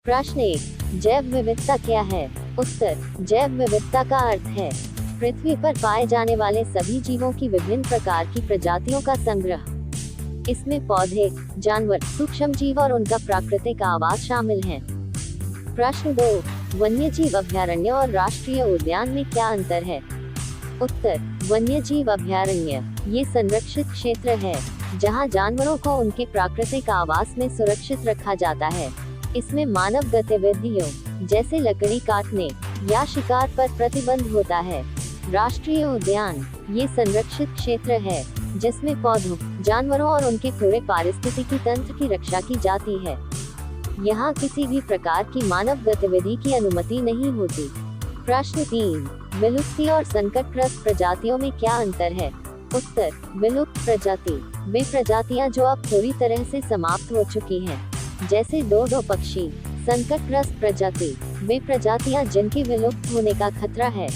प्रश्न 1, जैव विविधता क्या है? उत्तर, जैव विविधता का अर्थ है पृथ्वी पर पाए जाने वाले सभी जीवों की विभिन्न प्रकार की प्रजातियों का संग्रह। इसमें पौधे, जानवर, सूक्ष्म जीव और उनका प्राकृतिक आवास शामिल हैं। प्रश्न 2, वन्यजीव अभयारण्य और राष्ट्रीय उद्यान में क्या अंतर है? उत्तर, वन्यजीव अभयारण्य ये संरक्षित क्षेत्र है जहां जानवरों को उनके प्राकृतिक आवास में सुरक्षित रखा जाता है। इसमें मानव गतिविधियों जैसे लकड़ी काटने या शिकार पर प्रतिबंध होता है। राष्ट्रीय उद्यान ये संरक्षित क्षेत्र है जिसमें पौधों, जानवरों और उनके पूरे पारिस्थितिकी तंत्र की रक्षा की जाती है। यहाँ किसी भी प्रकार की मानव गतिविधि की अनुमति नहीं होती। प्रश्न 3, विलुप्ति और संकटग्रस्त प्रजातियों में क्या अंतर है? उत्तर, विलुप्त प्रजाति वे प्रजातियां जो अब पूरी तरह से समाप्त हो चुकी हैं, जैसे डोडो पक्षी। संकटग्रस्त प्रजाति वे प्रजातियां जिनके विलुप्त होने का खतरा है,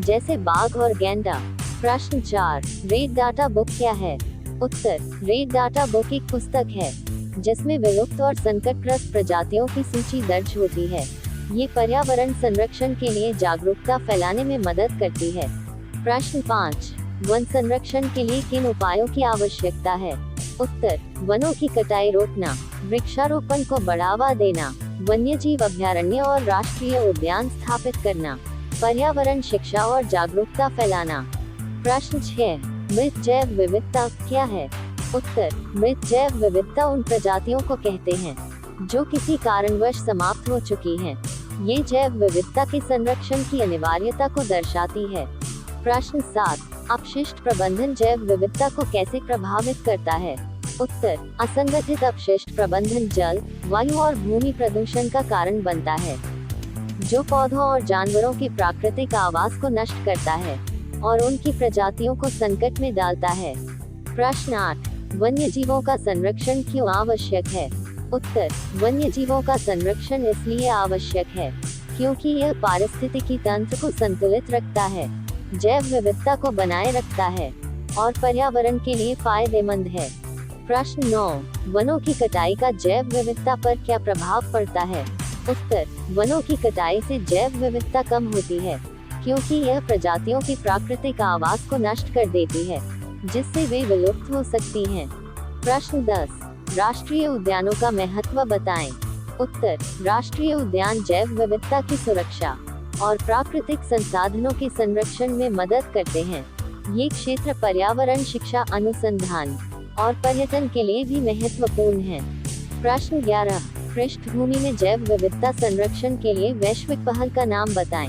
जैसे बाघ और गैंडा। प्रश्न 4, रेड डाटा बुक क्या है? उत्तर, रेड डाटा बुक एक पुस्तक है जिसमें विलुप्त और संकटग्रस्त प्रजातियों की सूची दर्ज होती है। ये पर्यावरण संरक्षण के लिए जागरूकता फैलाने में मदद करती है। प्रश्न 5, वन संरक्षण के लिए किन उपायों की आवश्यकता है? उत्तर, वनों की कटाई रोकना, वृक्षारोपण को बढ़ावा देना, वन्यजीव अभयारण्य और राष्ट्रीय उद्यान स्थापित करना, पर्यावरण शिक्षा और जागरूकता फैलाना। प्रश्न 6, मृत जैव विविधता क्या है? उत्तर, मृत जैव विविधता उन प्रजातियों को कहते हैं जो किसी कारणवश समाप्त हो चुकी हैं। ये जैव विविधता के संरक्षण की अनिवार्यता को दर्शाती है। प्रश्न 7, अपशिष्ट प्रबंधन जैव विविधता को कैसे प्रभावित करता है? उत्तर, असंगठित अपशिष्ट प्रबंधन जल, वायु और भूमि प्रदूषण का कारण बनता है, जो पौधों और जानवरों के प्राकृतिक आवास को नष्ट करता है और उनकी प्रजातियों को संकट में डालता है। प्रश्न 8, वन्य जीवों का संरक्षण क्यों आवश्यक है? उत्तर, वन्य जीवों का संरक्षण इसलिए आवश्यक है क्योंकि यह पारिस्थितिकी तंत्र को संतुलित रखता है, जैव विविधता को बनाए रखता है और पर्यावरण के लिए फायदेमंद है। प्रश्न 9, वनों की कटाई का जैव विविधता पर क्या प्रभाव पड़ता है? उत्तर, वनों की कटाई से जैव विविधता कम होती है क्योंकि यह प्रजातियों के प्राकृतिक आवास को नष्ट कर देती है, जिससे वे विलुप्त हो सकती हैं। प्रश्न 10, राष्ट्रीय उद्यानों का महत्व बताएं। उत्तर, राष्ट्रीय उद्यान जैव विविधता की सुरक्षा और प्राकृतिक संसाधनों के संरक्षण में मदद करते हैं। ये क्षेत्र पर्यावरण शिक्षा, अनुसंधान और पर्यटन के लिए भी महत्वपूर्ण है। प्रश्न 11, पृष्ठभूमि में जैव विविधता संरक्षण के लिए वैश्विक पहल का नाम बताएं।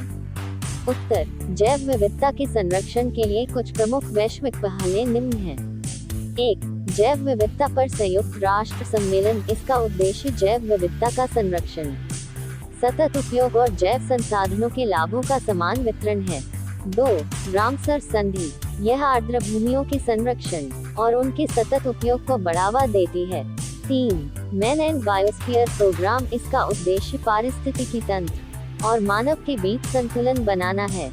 उत्तर, जैव विविधता के संरक्षण के लिए कुछ प्रमुख वैश्विक पहलें निम्न हैं। 1, जैव विविधता पर संयुक्त राष्ट्र सम्मेलन। इसका उद्देश्य जैव विविधता का संरक्षण, सतत उपयोग और जैव संसाधनों के लाभों का समान वितरण है। 2, रामसर संधि। यह आर्द्र भूमियों के संरक्षण और उनके सतत उपयोग को बढ़ावा देती है। 3, मैन एंड बायोस्फीयर प्रोग्राम। इसका उद्देश्य पारिस्थितिकी तंत्र और मानव के बीच संतुलन बनाना है।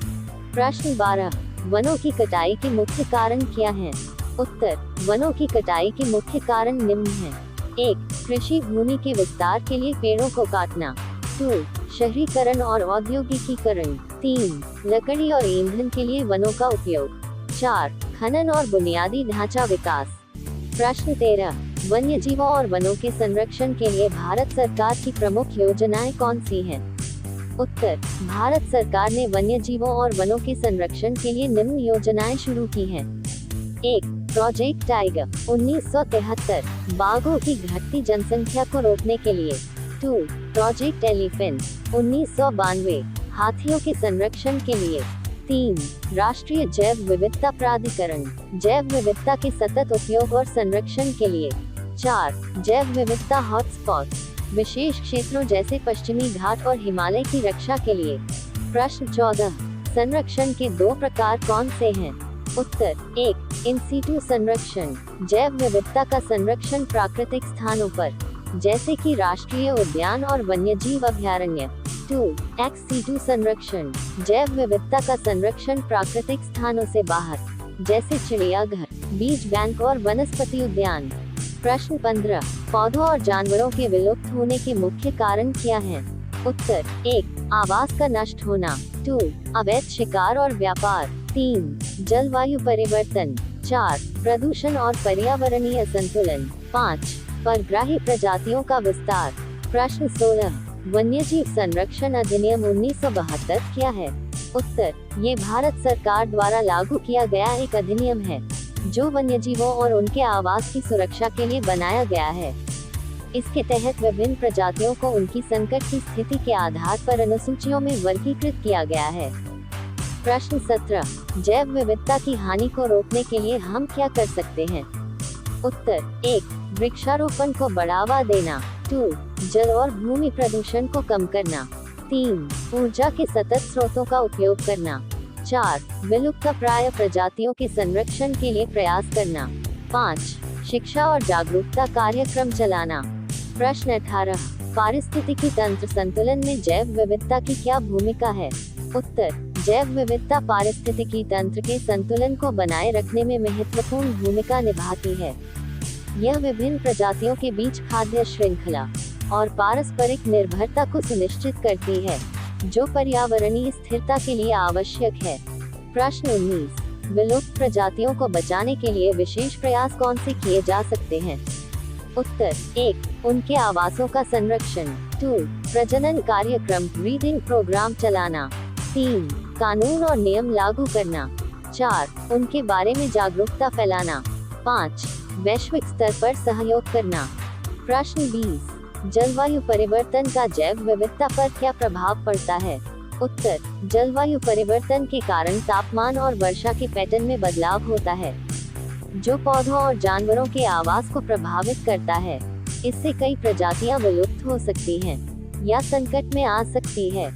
प्रश्न 12, वनों की कटाई के मुख्य कारण क्या हैं? उत्तर, वनों की कटाई के मुख्य कारण निम्न हैं। 1, कृषि भूमि के विस्तार के लिए पेड़ों को काटना। 2, शहरीकरण और औद्योगिकीकरण। 3, लकड़ी और ईंधन के लिए वनों का उपयोग। 4, खनन और बुनियादी ढांचा विकास। प्रश्न 13, वन्य जीवों और वनों के संरक्षण के लिए भारत सरकार की प्रमुख योजनाएं कौन सी हैं? उत्तर, भारत सरकार ने वन्य जीवों और वनों के संरक्षण के लिए निम्न योजनाएं शुरू की हैं। 1, प्रोजेक्ट टाइगर 1973, बाघों की घटती जनसंख्या को रोकने के लिए। 2, प्रोजेक्ट एलिफेंट 1992, हाथियों के संरक्षण के लिए। 3, राष्ट्रीय जैव विविधता प्राधिकरण, जैव विविधता के सतत उपयोग और संरक्षण के लिए। 4, जैव विविधता हॉटस्पॉट, विशेष क्षेत्रों जैसे पश्चिमी घाट और हिमालय की रक्षा के लिए। प्रश्न 14, संरक्षण के 2 प्रकार कौन से हैं? उत्तर, 1, इन सीटू संरक्षण, जैव विविधता का संरक्षण प्राकृतिक स्थानों पर, जैसे कि राष्ट्रीय उद्यान और वन्यजीव अभयारण्य। 2, एक्स सीटू संरक्षण, जैव विविधता का संरक्षण प्राकृतिक स्थानों से बाहर, जैसे चिड़ियाघर, बीज बैंक और वनस्पति उद्यान। प्रश्न 15, पौधों और जानवरों के विलुप्त होने के मुख्य कारण क्या हैं? उत्तर 1 आवास का नष्ट होना, 2 अवैध शिकार और व्यापार, 3 जलवायु परिवर्तन, 4 प्रदूषण और पर्यावरणीय संतुलन, 5 परग्राही प्रजातियों का विस्तार। प्रश्न 16 वन्यजीव संरक्षण अधिनियम 1972 क्या है? उत्तर ये भारत सरकार द्वारा लागू किया गया एक अधिनियम है जो वन्यजीवों और उनके आवास की सुरक्षा के लिए बनाया गया है। इसके तहत विभिन्न प्रजातियों को उनकी संकट की स्थिति के आधार पर अनुसूचियों में वर्गीकृत किया गया है। प्रश्न 17 जैव विविधता की हानि को रोकने के लिए हम क्या कर सकते हैं? उत्तर 1 वृक्षारोपण को बढ़ावा देना, 2 जल और भूमि प्रदूषण को कम करना, 3 ऊर्जा के सतत स्रोतों का उपयोग करना, 4 विलुप्तप्राय प्रजातियों के संरक्षण के लिए प्रयास करना, 5 शिक्षा और जागरूकता कार्यक्रम चलाना। प्रश्न 18 पारिस्थितिकी तंत्र संतुलन में जैव विविधता की क्या भूमिका है? उत्तर जैव विविधता पारिस्थितिकी तंत्र के संतुलन को बनाए रखने में महत्वपूर्ण भूमिका निभाती है। यह विभिन्न प्रजातियों के बीच खाद्य श्रृंखला और पारस्परिक निर्भरता को सुनिश्चित करती है, जो पर्यावरणीय स्थिरता के लिए आवश्यक है। प्रश्न 19 विलुप्त प्रजातियों को बचाने के लिए विशेष प्रयास कौन से किए जा सकते हैं? उत्तर 1 उनके आवासों का संरक्षण, 2 प्रजनन कार्यक्रम ब्रीडिंग प्रोग्राम चलाना, 3 कानून और नियम लागू करना, 4 उनके बारे में जागरूकता फैलाना, 5 वैश्विक स्तर पर सहयोग करना। प्रश्न 20 जलवायु परिवर्तन का जैव विविधता पर क्या प्रभाव पड़ता है? उत्तर जलवायु परिवर्तन के कारण तापमान और वर्षा के पैटर्न में बदलाव होता है, जो पौधों और जानवरों के आवास को प्रभावित करता है। इससे कई प्रजातियां विलुप्त हो सकती हैं या संकट में आ सकती है।